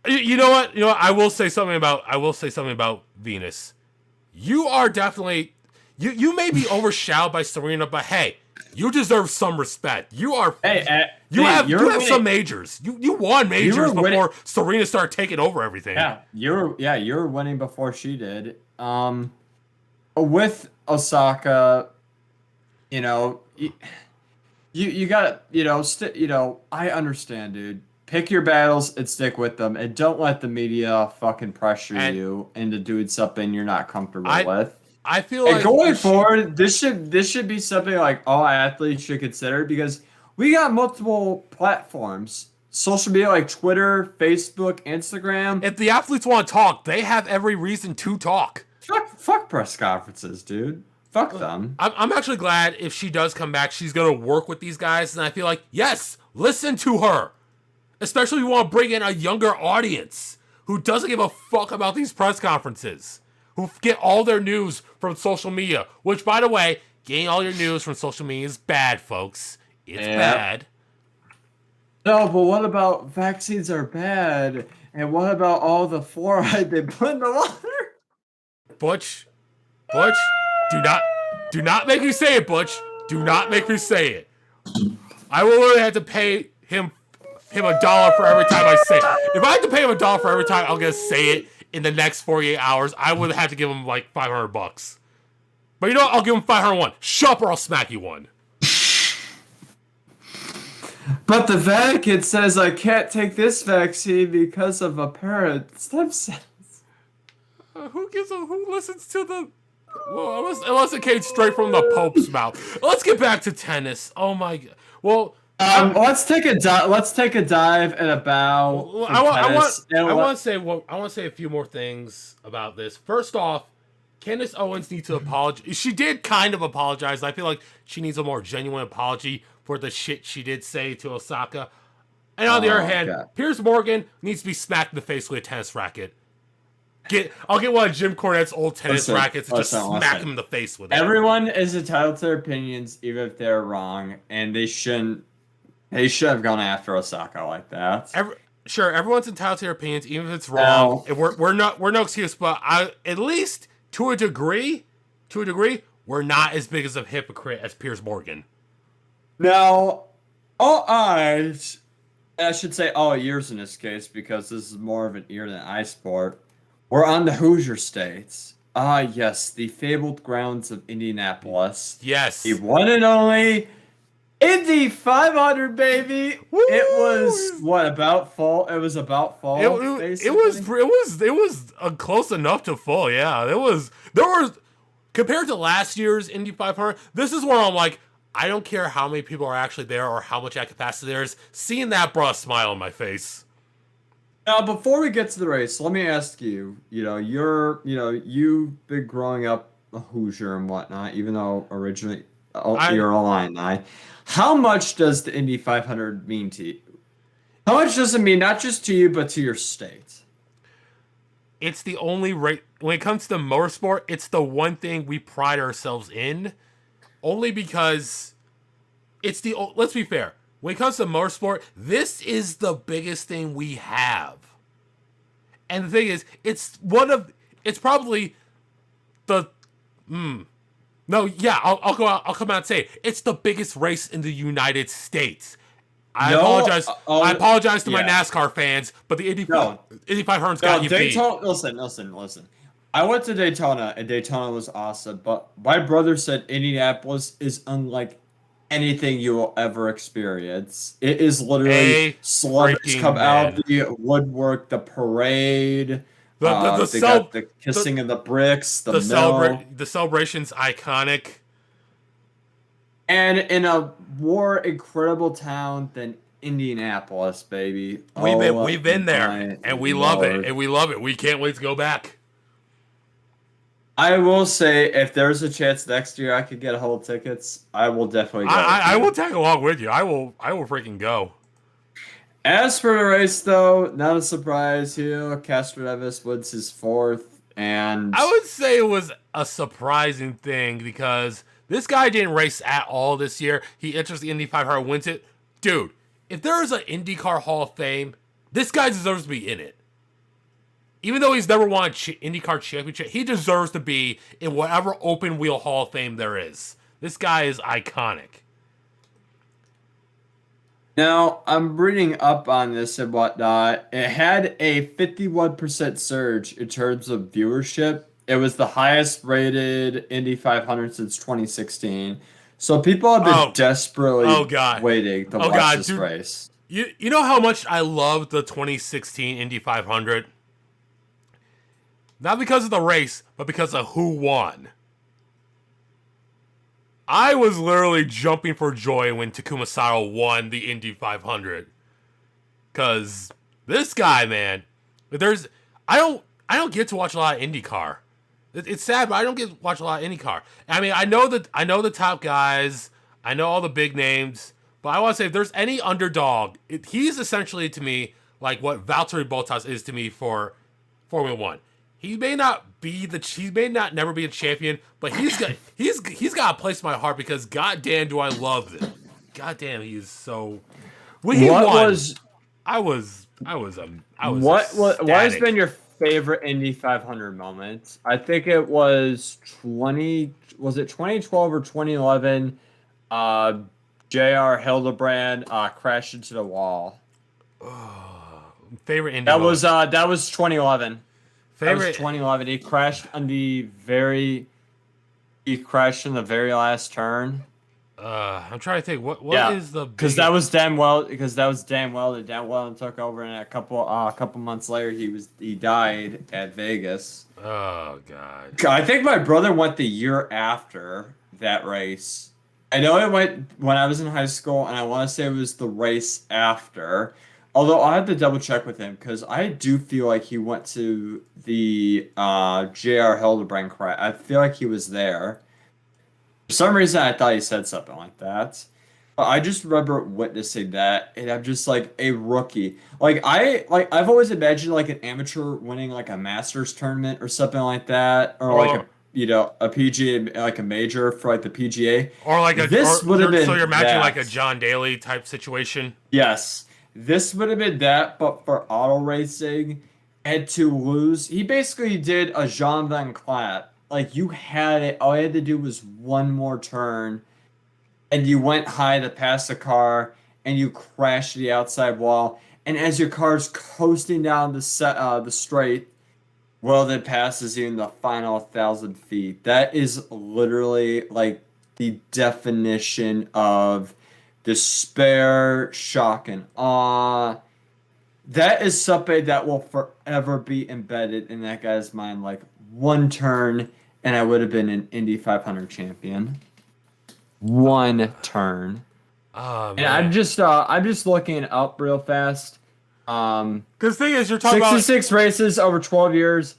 [SPEAKER 2] You know what? I will say something about Venus. You are definitely. You may be overshadowed by Serena, but hey, you deserve some respect. You are. You have some majors. You won majors before Serena started taking over everything.
[SPEAKER 1] Yeah, you were winning before she did. With Osaka, you got I understand, dude. pick your battles and stick with them, and don't let the media fucking pressure
[SPEAKER 2] And
[SPEAKER 1] you into doing something you're not comfortable
[SPEAKER 2] I
[SPEAKER 1] with.
[SPEAKER 2] I feel
[SPEAKER 1] And
[SPEAKER 2] like
[SPEAKER 1] going
[SPEAKER 2] if she
[SPEAKER 1] forward, this should be something like all athletes should consider because we got multiple platforms, social media like Twitter, Facebook, Instagram.
[SPEAKER 2] if the athletes want to talk, they have every reason to talk.
[SPEAKER 1] Fuck press conferences, dude. Fuck them.
[SPEAKER 2] I'm actually glad if she does come back, she's going to work with these guys. And I feel like, yes, listen to her. Especially if you want to bring in a younger audience who doesn't give a fuck about these press conferences, who get all their news from social media. Which, by the way, getting all your news from social media is bad, folks. It's bad.
[SPEAKER 1] No, but what about vaccines are bad? And what about all the fluoride they put in the water?
[SPEAKER 2] Butch, do not make me say it, Butch. Do not make me say it. I will literally have to pay him $1 for every time I say it. If I had to pay him $1 for every time I'm gonna say it in the next 48 hours, I would have to give him like $500. But you know what? I'll give him 501. Shut up or I'll smack you one.
[SPEAKER 1] But the Vatican says I can't take this vaccine because of apparent stem cells.
[SPEAKER 2] Who listens to the? Well, unless it came straight from the Pope's mouth. Let's get back to tennis. Oh my god. Well,
[SPEAKER 1] let's take a dive and a bow.
[SPEAKER 2] Well, I want to say a few more things about this. First off, Candace Owens needs to apologize. She did kind of apologize. I feel like she needs a more genuine apology for the shit she did say to Osaka. And on the other hand, Piers Morgan needs to be smacked in the face with a tennis racket. I'll get one of Jim Cornette's old tennis rackets and just smack him in the face with it.
[SPEAKER 1] Everyone is entitled to their opinions, even if they're wrong, and they shouldn't. They should have gone after Osaka like that.
[SPEAKER 2] Sure, everyone's entitled to their opinions, even if it's wrong. No. We're no excuse, but at least to a degree, we're not as big as a hypocrite as Piers Morgan.
[SPEAKER 1] Now, all eyes, I should say all ears in this case, because this is more of an ear than eye sport. We're on the Hoosier States. Ah, yes, the fabled grounds of Indianapolis.
[SPEAKER 2] Yes.
[SPEAKER 1] The one and only Indy 500, baby. Woo! It was about fall. It was about fall.
[SPEAKER 2] It was close enough to fall. Yeah, there was compared to last year's Indy 500. This is where I'm like, I don't care how many people are actually there or how much at capacity there is. Seeing that brought a smile on my face.
[SPEAKER 1] Now, before we get to the race, let me ask you. You've been growing up a Hoosier and whatnot, even though originally you're a Illini. How much does the Indy 500 mean to you? How much does it mean not just to you but to your state?
[SPEAKER 2] It's the only race when it comes to motorsport. It's the one thing we pride ourselves in, only because it's the. Let's be fair. When it comes to motorsport, this is the biggest thing we have. And the thing is, it's probably the, no, yeah, I'll go out, I'll come out and say it. It's the biggest race in the United States. I apologize to my NASCAR fans, but the Indy 500's got you beat.
[SPEAKER 1] Listen. I went to Daytona, and Daytona was awesome, but my brother said Indianapolis is unlike anything you will ever experience. It is literally celebrities come out, the woodwork, the parade, the kissing of the bricks, the
[SPEAKER 2] celebration's iconic.
[SPEAKER 1] And in a more incredible town than Indianapolis, baby.
[SPEAKER 2] We've been there, and we love it, We can't wait to go back.
[SPEAKER 1] I will say, if there's a chance next year I could get a hold of tickets, I will definitely go.
[SPEAKER 2] I will tag along with you. I will freaking go.
[SPEAKER 1] As for the race, though, not a surprise here. Castro Neves wins his fourth, and
[SPEAKER 2] I would say it was a surprising thing because this guy didn't race at all this year. He enters the Indy 500, wins it. Dude, if there is an IndyCar Hall of Fame, this guy deserves to be in it. Even though he's never won an IndyCar championship, he deserves to be in whatever open wheel Hall of Fame there is. This guy is iconic.
[SPEAKER 1] Now, I'm reading up on this and whatnot. It had a 51% surge in terms of viewership. It was the highest rated Indy 500 since 2016. So people have been desperately waiting to watch this race.
[SPEAKER 2] You know how much I loved the 2016 Indy 500? Not because of the race, but because of who won. I was literally jumping for joy when Takuma Sato won the Indy 500. Cause this guy, man, there's I don't get to watch a lot of IndyCar. It's sad, but I don't get to watch a lot of IndyCar. I mean, I know the top guys, I know all the big names, but I want to say if there's any underdog, he's essentially to me like what Valtteri Bottas is to me for Formula One. He may not never be a champion, but he's got a place in my heart because goddamn do I love it. Goddamn, he is so. When he
[SPEAKER 1] What
[SPEAKER 2] won,
[SPEAKER 1] was
[SPEAKER 2] I was
[SPEAKER 1] what has
[SPEAKER 2] ecstatic.
[SPEAKER 1] been your favorite Indy 500 moment? I think it was 20. Was it 2012 or 2011? J.R. Hildebrand crashed into the wall.
[SPEAKER 2] Favorite Indy
[SPEAKER 1] That
[SPEAKER 2] moment.
[SPEAKER 1] was 2011. That was
[SPEAKER 2] Favorite.
[SPEAKER 1] 2011. He crashed in the very last turn.
[SPEAKER 2] I'm trying to think. What is the
[SPEAKER 1] because
[SPEAKER 2] biggest?
[SPEAKER 1] that was damn well that Dan Wellen took over, and a couple months later he died at Vegas.
[SPEAKER 2] Oh god.
[SPEAKER 1] I think my brother went the year after that race. I know it went when I was in high school, and I want to say it was the race after. Although I had to double check with him because I do feel like he went to the J.R. Hildebrand crash. I feel like he was there. For some reason, I thought he said something like that. But I just remember witnessing that, and I'm just like a rookie. I've always imagined like an amateur winning like a Masters tournament or something like that, or like
[SPEAKER 2] Or
[SPEAKER 1] a PGA like a major for like the PGA.
[SPEAKER 2] or like a
[SPEAKER 1] This would have
[SPEAKER 2] so
[SPEAKER 1] been
[SPEAKER 2] you're imagining like a
[SPEAKER 1] that.
[SPEAKER 2] John Daly type situation.
[SPEAKER 1] Yes, this would have been that, but for auto racing, and to lose, he basically did a Jean Van Clapp. Like you had it, all you had to do was one more turn, and you went high to pass the car, and you crashed the outside wall. And as your car's coasting down the straight, well, then passes you in the final 1,000 feet. That is literally like the definition of despair, shock, and awe. That is something that will forever be embedded in that guy's mind. Like one turn, and I would have been an Indy 500 champion. One turn.
[SPEAKER 2] Oh
[SPEAKER 1] And
[SPEAKER 2] man.
[SPEAKER 1] I'm just looking up real fast.
[SPEAKER 2] Because the thing is, you're talking about
[SPEAKER 1] 66 races over 12 years.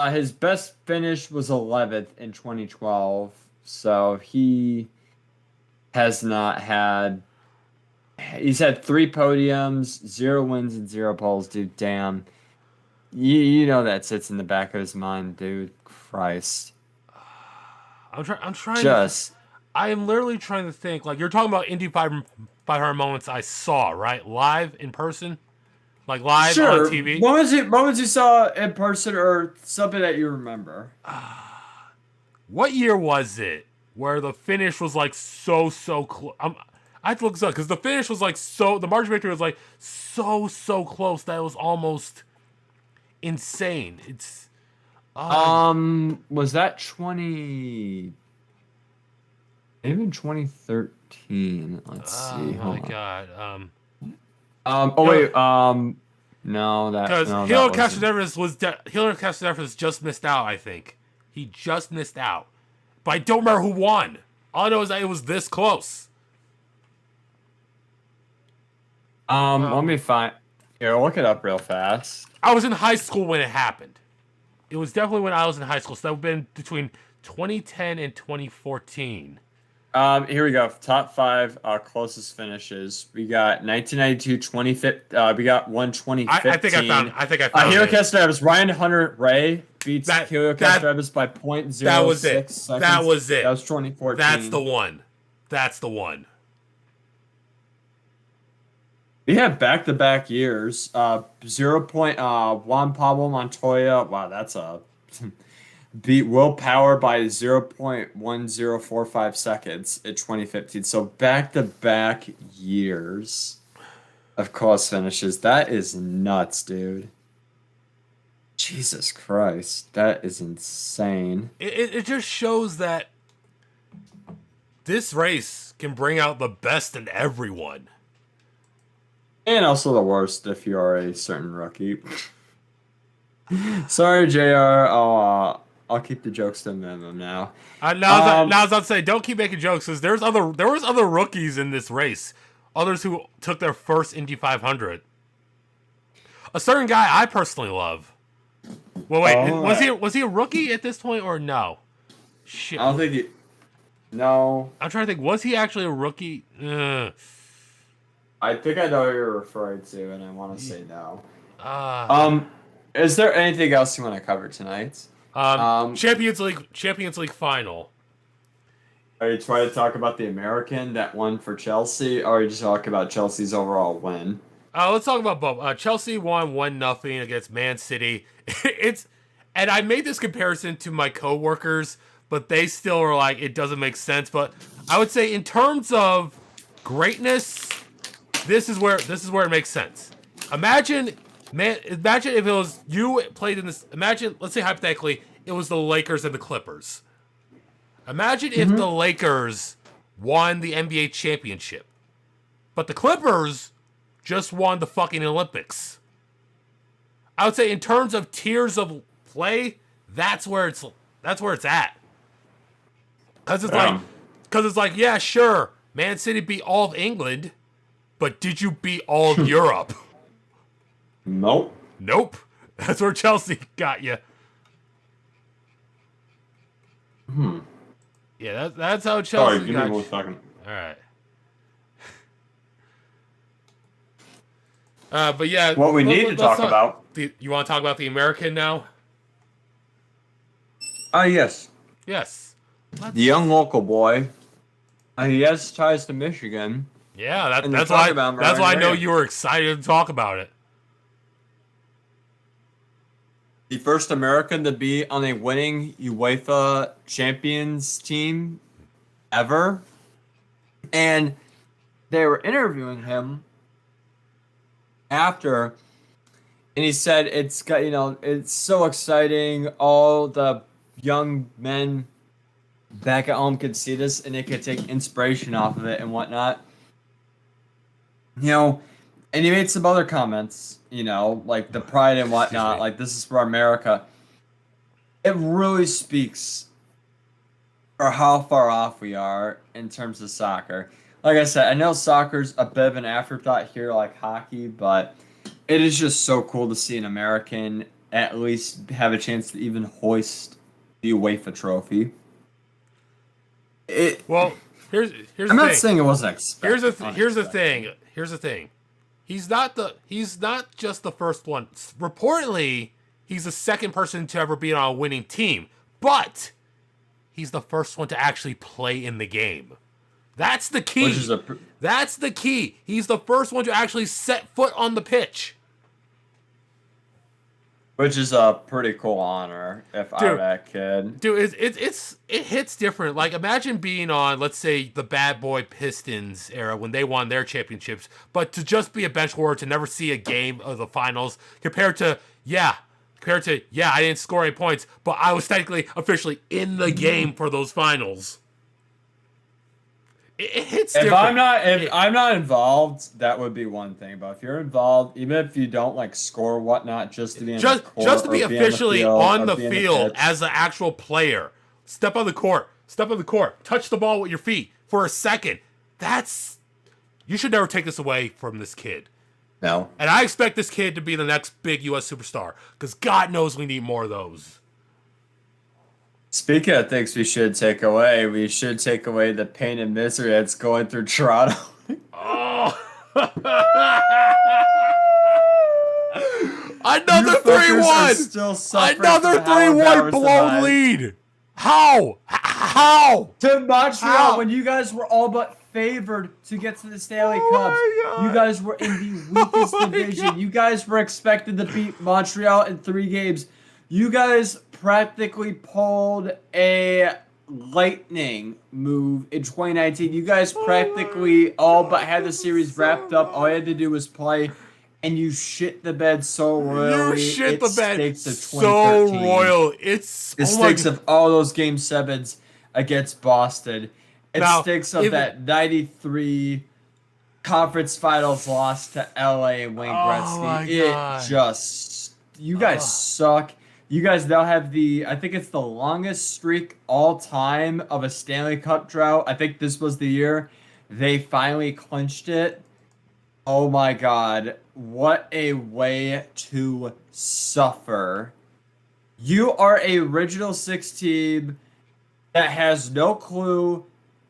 [SPEAKER 1] His best finish was 11th in 2012. So he has not had. He's had 3 podiums, 0 wins, and 0 poles. Dude, damn. You know that sits in the back of his mind, dude. Christ.
[SPEAKER 2] I'm trying to.
[SPEAKER 1] Just.
[SPEAKER 2] I am literally trying to think. Like you're talking about Indy 500 moments I saw right live in person, like live on
[SPEAKER 1] Sure.
[SPEAKER 2] TV.
[SPEAKER 1] Moments you saw in person or something that you remember?
[SPEAKER 2] What year was it where the finish was like so close? I have to look this up because the finish was like the margin victory was like so close that it was almost insane. It's
[SPEAKER 1] Was that 20? Maybe 2013. Let's
[SPEAKER 2] oh
[SPEAKER 1] see.
[SPEAKER 2] my
[SPEAKER 1] Hold on.
[SPEAKER 2] god.
[SPEAKER 1] Oh wait.
[SPEAKER 2] Because
[SPEAKER 1] No,
[SPEAKER 2] Hilo
[SPEAKER 1] that wasn't.
[SPEAKER 2] Castroneves just missed out. I think he just missed out, but I don't remember who won. All I know is that it was this close.
[SPEAKER 1] Let me find. Here, look it up real fast.
[SPEAKER 2] I was in high school when it happened. It was definitely when I was in high school. So that would have been between 2010 and 2014.
[SPEAKER 1] Here we go. Top five closest finishes. We got 1992, 2015. We got one 2015.
[SPEAKER 2] I think I found
[SPEAKER 1] Helio
[SPEAKER 2] it.
[SPEAKER 1] Castroneves, Ryan Hunter Ray beats Helio Castroneves by
[SPEAKER 2] That was it.
[SPEAKER 1] 0.06 seconds.
[SPEAKER 2] That was it.
[SPEAKER 1] That was 2014.
[SPEAKER 2] That's the one. That's the one.
[SPEAKER 1] We have back-to-back years. 0. Juan Pablo Montoya. Wow, that's a beat Will Power by 0.1045 seconds in 2015. So back-to-back years of close finishes. That is nuts, dude. Jesus Christ, that is insane.
[SPEAKER 2] It just shows that this race can bring out the best in everyone.
[SPEAKER 1] And also the worst if you are a certain rookie. Sorry, JR. I'll keep the jokes to a minimum now.
[SPEAKER 2] Now I was about to say, don't keep making jokes because there was other rookies in this race, others who took their first Indy 500. A certain guy I personally love. Well, wait, was he a rookie at this point or no? Shit,
[SPEAKER 1] I don't think you. No,
[SPEAKER 2] I'm trying to think. Was he actually a rookie?
[SPEAKER 1] I think I know who you're referring to, and I want to say no.
[SPEAKER 2] Uh,
[SPEAKER 1] Is there anything else you want to cover tonight?
[SPEAKER 2] Champions League final.
[SPEAKER 1] Are you trying to talk about the American that won for Chelsea, or are you just talking about Chelsea's overall win?
[SPEAKER 2] Let's talk about both. Chelsea won 1-0 against Man City. And I made this comparison to my coworkers, but they still are like, it doesn't make sense. But I would say in terms of greatness, this is where it makes sense. Imagine if it was you played in this. Imagine, let's say hypothetically, it was the Lakers and the Clippers. Imagine if the Lakers won the NBA championship, but the Clippers just won the fucking Olympics. I would say in terms of tiers of play, that's where it's at. Because it's like, yeah, sure, Man City beat all of England, but did you beat all of Europe?
[SPEAKER 1] Nope.
[SPEAKER 2] Nope. That's where Chelsea got you. Yeah, that's how Chelsea
[SPEAKER 1] Sorry, give
[SPEAKER 2] got
[SPEAKER 1] me 1
[SPEAKER 2] you.
[SPEAKER 1] second.
[SPEAKER 2] All right. But yeah,
[SPEAKER 1] What we need to talk about.
[SPEAKER 2] You want to talk about the American now?
[SPEAKER 1] Yes.
[SPEAKER 2] Yes.
[SPEAKER 1] The young local boy. He has ties to Michigan.
[SPEAKER 2] Yeah, that's why I know you were excited to talk about it.
[SPEAKER 1] The first American to be on a winning UEFA Champions team ever. And they were interviewing him after, and he said it's so exciting. All the young men back at home could see this and they could take inspiration off of it and whatnot. And he made some other comments, like the pride and whatnot, like this is for America. It really speaks for how far off we are in terms of soccer. Like I said, I know soccer's a bit of an afterthought here, like hockey, but it is just so cool to see an American at least have a chance to even hoist the UEFA trophy.
[SPEAKER 2] Well, here's
[SPEAKER 1] I'm not saying it wasn't expected.
[SPEAKER 2] Here's the thing. He's not just the first one. Reportedly, he's the second person to ever be on a winning team, but he's the first one to actually play in the game. That's the key. That's the key. He's the first one to actually set foot on the pitch.
[SPEAKER 1] Which is a pretty cool honor if I were that kid.
[SPEAKER 2] Dude, it hits different. Like, imagine being on, let's say, the Bad Boy Pistons era when they won their championships, but to just be a bench warmer, to never see a game of the finals, compared to, I didn't score any points, but I was technically officially in the game for those finals. It hits different.
[SPEAKER 1] If I'm not involved, that would be one thing. But if you're involved, even if you don't like score whatnot, just to be just to be officially
[SPEAKER 2] on the field as the actual player, step on the court, touch the ball with your feet for a second. You should never take this away from this kid.
[SPEAKER 1] No.
[SPEAKER 2] And I expect this kid to be the next big U.S. superstar because God knows we need more of those.
[SPEAKER 1] Speaking of things we should take away the pain and misery that's going through Toronto.
[SPEAKER 2] Oh. Another 3-1. Another 3-1 blown lead. How?
[SPEAKER 1] To Montreal when you guys were all but favored to get to the Stanley Cups. You guys were in the weakest division. God. You guys were expected to beat Montreal in 3 games. You guys practically pulled a lightning move in 2019. You guys practically all but had the series wrapped up. All you had to do was play, and you shit the bed so royally.
[SPEAKER 2] You shit the bed so royal. It
[SPEAKER 1] stinks of all those Game 7s against Boston. It stinks of that 93 conference finals loss to LA and Wayne
[SPEAKER 2] Oh
[SPEAKER 1] Gretzky.
[SPEAKER 2] my
[SPEAKER 1] It
[SPEAKER 2] god.
[SPEAKER 1] just, you guys
[SPEAKER 2] Oh.
[SPEAKER 1] suck. You guys now have I think it's the longest streak all time of a Stanley Cup drought. I think this was the year they finally clinched it. Oh my God. What a way to suffer. You are a original six team that has no clue,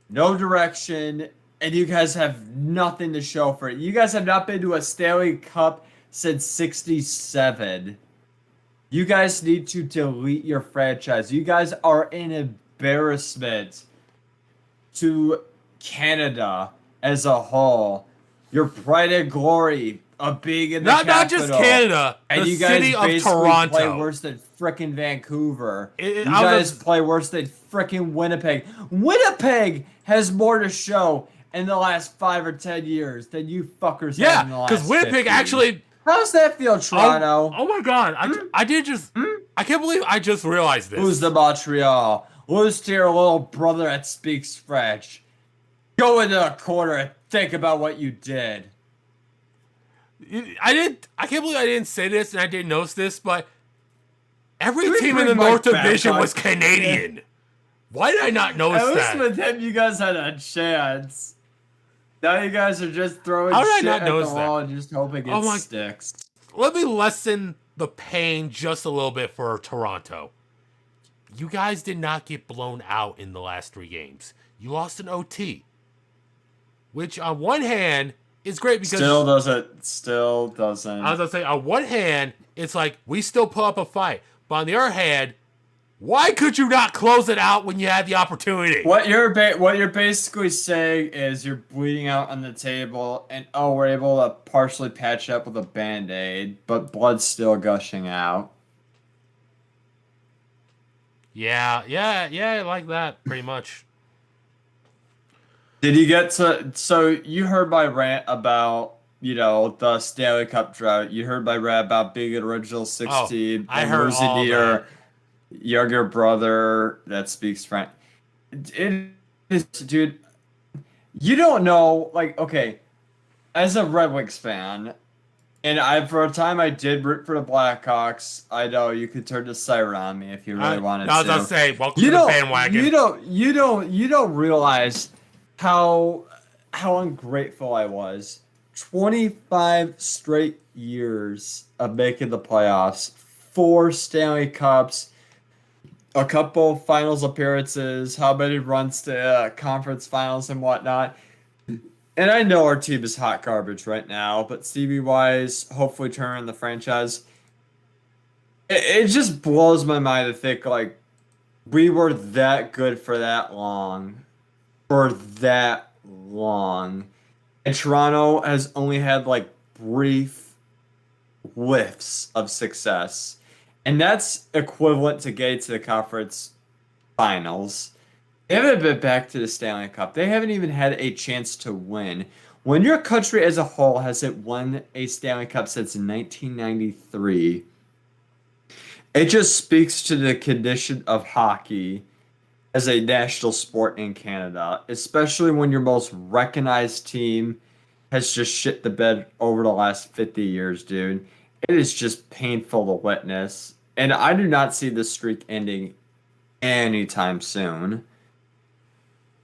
[SPEAKER 1] no direction, and you guys have nothing to show for it. You guys have not been to a Stanley Cup since '67. You guys need to delete your franchise. You guys are an embarrassment to Canada as a whole. Your pride and glory of being in the
[SPEAKER 2] Not just
[SPEAKER 1] capital.
[SPEAKER 2] Canada,
[SPEAKER 1] And
[SPEAKER 2] the
[SPEAKER 1] you guys
[SPEAKER 2] city of
[SPEAKER 1] basically play
[SPEAKER 2] Toronto.
[SPEAKER 1] worse than frickin' Vancouver. You
[SPEAKER 2] I
[SPEAKER 1] guys
[SPEAKER 2] was
[SPEAKER 1] play worse than frickin' Winnipeg. Winnipeg has more to show in the last 5 or 10 years than you fuckers have in the
[SPEAKER 2] yeah, because
[SPEAKER 1] last
[SPEAKER 2] Winnipeg
[SPEAKER 1] 50.
[SPEAKER 2] actually.
[SPEAKER 1] How's that feel,
[SPEAKER 2] Oh,
[SPEAKER 1] Toronto?
[SPEAKER 2] oh my god! I did just. I can't believe I just realized this.
[SPEAKER 1] Lose to Montreal. Lose to your little brother that speaks French. Go into a corner and think about what you did.
[SPEAKER 2] I can't believe I didn't say this and I didn't notice this, but every
[SPEAKER 1] Can we
[SPEAKER 2] team in the
[SPEAKER 1] bring
[SPEAKER 2] North
[SPEAKER 1] Mike
[SPEAKER 2] Division
[SPEAKER 1] Babcock?
[SPEAKER 2] was Canadian. Why did I not notice
[SPEAKER 1] At least
[SPEAKER 2] that?
[SPEAKER 1] with him, you guys had a chance. Now you guys are just throwing
[SPEAKER 2] How did I
[SPEAKER 1] shit
[SPEAKER 2] not
[SPEAKER 1] at the
[SPEAKER 2] notice
[SPEAKER 1] wall and just hoping it
[SPEAKER 2] Oh my-
[SPEAKER 1] sticks.
[SPEAKER 2] Let me lessen the pain just a little bit for Toronto. You guys did not get blown out in the last 3 games. You lost an OT, which on one hand is great because
[SPEAKER 1] Still doesn't.
[SPEAKER 2] I was gonna say on one hand it's like we still put up a fight, but on the other hand, why could you not close it out when you had the opportunity?
[SPEAKER 1] What you're basically saying is you're bleeding out on the table, and we're able to partially patch up with a Band-Aid, but blood's still gushing out.
[SPEAKER 2] Yeah, like that pretty much.
[SPEAKER 1] Did you get to? So you heard my rant about the Stanley Cup drought. You heard my rant about being an original six
[SPEAKER 2] Oh,
[SPEAKER 1] team
[SPEAKER 2] I
[SPEAKER 1] and
[SPEAKER 2] heard
[SPEAKER 1] losing
[SPEAKER 2] all
[SPEAKER 1] to your
[SPEAKER 2] that.
[SPEAKER 1] younger brother that speaks French. It is, dude. You don't know, like, okay, as a Red Wings fan, and for a time I did root for the Blackhawks. I know you could turn the siren on me if you really wanted
[SPEAKER 2] I was
[SPEAKER 1] to.
[SPEAKER 2] gonna say, welcome
[SPEAKER 1] You
[SPEAKER 2] to the
[SPEAKER 1] don't,
[SPEAKER 2] bandwagon.
[SPEAKER 1] you don't realize how ungrateful I was. 25 straight years of making the playoffs, 4 Stanley Cups, a couple finals appearances, how many runs to conference finals and whatnot. And I know our team is hot garbage right now, but Stevie Wise hopefully turning the franchise. It just blows my mind to think like we were that good for that long. For that long. And Toronto has only had like brief whiffs of success. And that's equivalent to getting to the conference finals. They haven't been back to the Stanley Cup. They haven't even had a chance to win. When your country as a whole hasn't won a Stanley Cup since 1993, it just speaks to the condition of hockey as a national sport in Canada, especially when your most recognized team has just shit the bed over the last 50 years, dude. It is just painful to witness. And I do not see this streak ending anytime soon.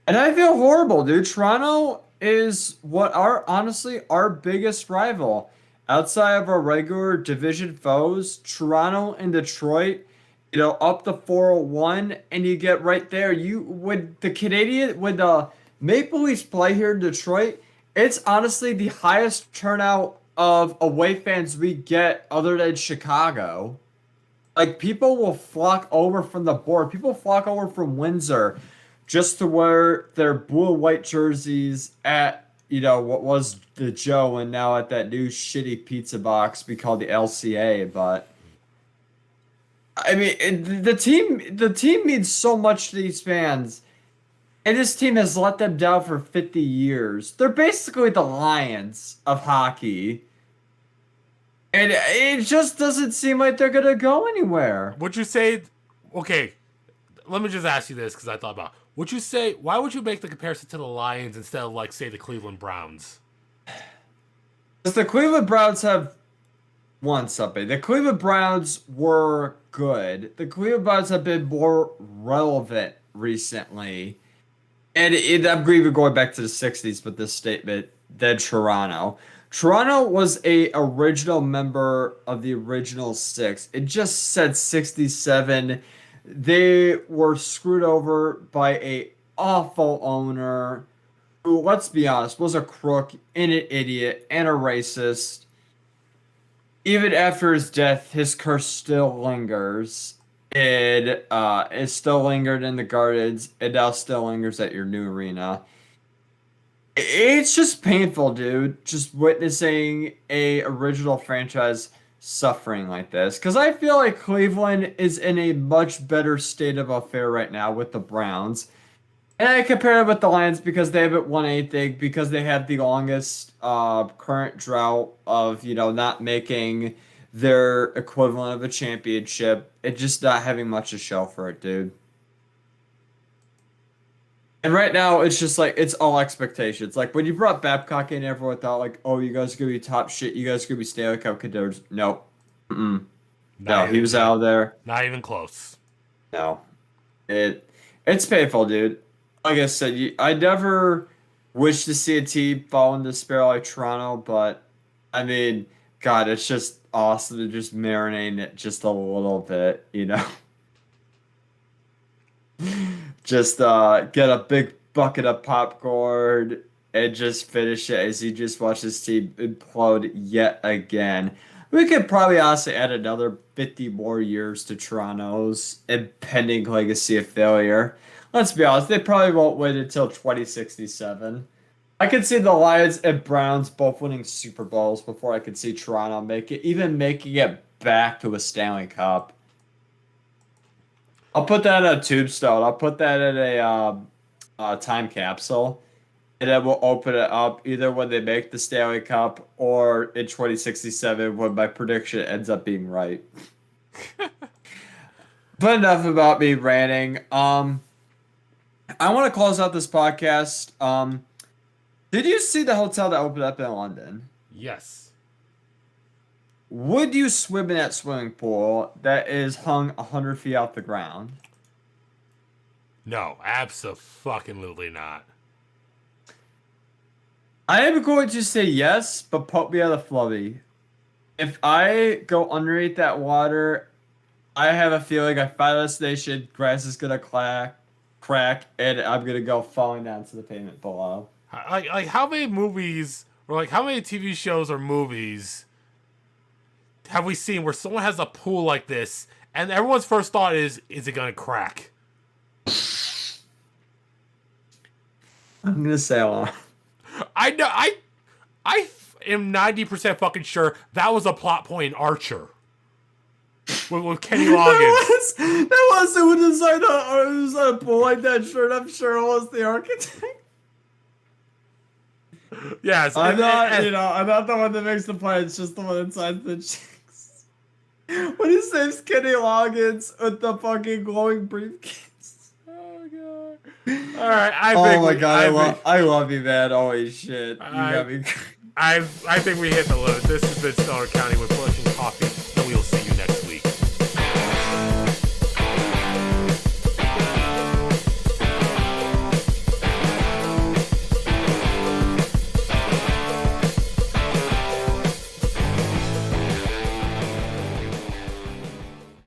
[SPEAKER 1] And I feel horrible, dude. Toronto is honestly our biggest rival. Outside of our regular division foes, Toronto and Detroit, up the 401, and you get right there. When the Maple Leafs play here in Detroit, it's honestly the highest turnout of away fans we get other than Chicago. Like, people will flock over from the board. People flock over from Windsor just to wear their blue and white jerseys at, what was the Joe and now at that new shitty pizza box we call the LCA. But I mean, the team means so much to these fans, and this team has let them down for 50 years. They're basically the Lions of hockey. And it just doesn't seem like they're going to go anywhere.
[SPEAKER 2] Would you say, okay, let me just ask you this because I thought about, would you say, why would you make the comparison to the Lions instead of, like, say, the Cleveland Browns?
[SPEAKER 1] Does the Cleveland Browns have won something? The Cleveland Browns were good. The Cleveland Browns have been more relevant recently. And I'm even going back to the 60s with this statement than Toronto. Toronto was a original member of the original six. It just said 67. They were screwed over by a awful owner who, let's be honest, was a crook and an idiot and a racist. Even after his death, his curse still lingers. It still lingered in the gardens. It now still lingers at your new arena. It's just painful, dude. Just witnessing a original franchise suffering like this. Because I feel like Cleveland is in a much better state of affair right now with the Browns. And I compare it with the Lions because they haven't won anything, because they have the longest current drought of, not making their equivalent of a championship. It just not having much to show for it, dude. And right now, it's just like, it's all expectations. Like, when you brought Babcock in, everyone thought, like, oh, you guys are going to be top shit. You guys are going to be Stanley Cup contenders. Nope. No, he was out there.
[SPEAKER 2] Not even close.
[SPEAKER 1] No. It's painful, dude. Like I said, I never wish to see a team fall in despair like Toronto, but, I mean, God, it's just awesome to just marinate in it just a little bit, Just get a big bucket of popcorn and just finish it as you just watch this team implode yet again. We could probably honestly add another 50 more years to Toronto's impending legacy of failure. Let's be honest, they probably won't win until 2067. I could see the Lions and Browns both winning Super Bowls before I could see Toronto making it back to a Stanley Cup. I'll put that in a tombstone. I'll put that in a time capsule, and then we'll open it up either when they make the Stanley Cup or in 2067 when my prediction ends up being right. But enough about me ranting. I want to close out this podcast. Did you see the hotel that opened up in London?
[SPEAKER 2] Yes.
[SPEAKER 1] Would you swim in that swimming pool that is hung 100 feet off the ground?
[SPEAKER 2] No, abso-fucking-lutely not.
[SPEAKER 1] I am going to say yes, but poke me out of the flubby. If I go underneath that water, I have a feeling I find a destination, grass is going to crack, and I'm going to go falling down to the pavement below.
[SPEAKER 2] Like how many movies, or like how many TV shows or movies have we seen where someone has a pool like this, and everyone's first thought is it going to crack?
[SPEAKER 1] I'm going to say a lot.
[SPEAKER 2] I know. I am 90% fucking sure that was a plot point in Archer with Kenny Loggins.
[SPEAKER 1] That was it would design a pool like that shirt. I'm sure it was the architect.
[SPEAKER 2] Yes,
[SPEAKER 1] I'm not the one that makes the plans. Just the one that signs the checks. When he saves Kenny Loggins with the fucking glowing briefcase.
[SPEAKER 2] Oh god. All right,
[SPEAKER 1] I love you, man. Holy shit, you got me.
[SPEAKER 2] I think we hit the limit. This has been Cellar County with Pushing Coffee, and we'll see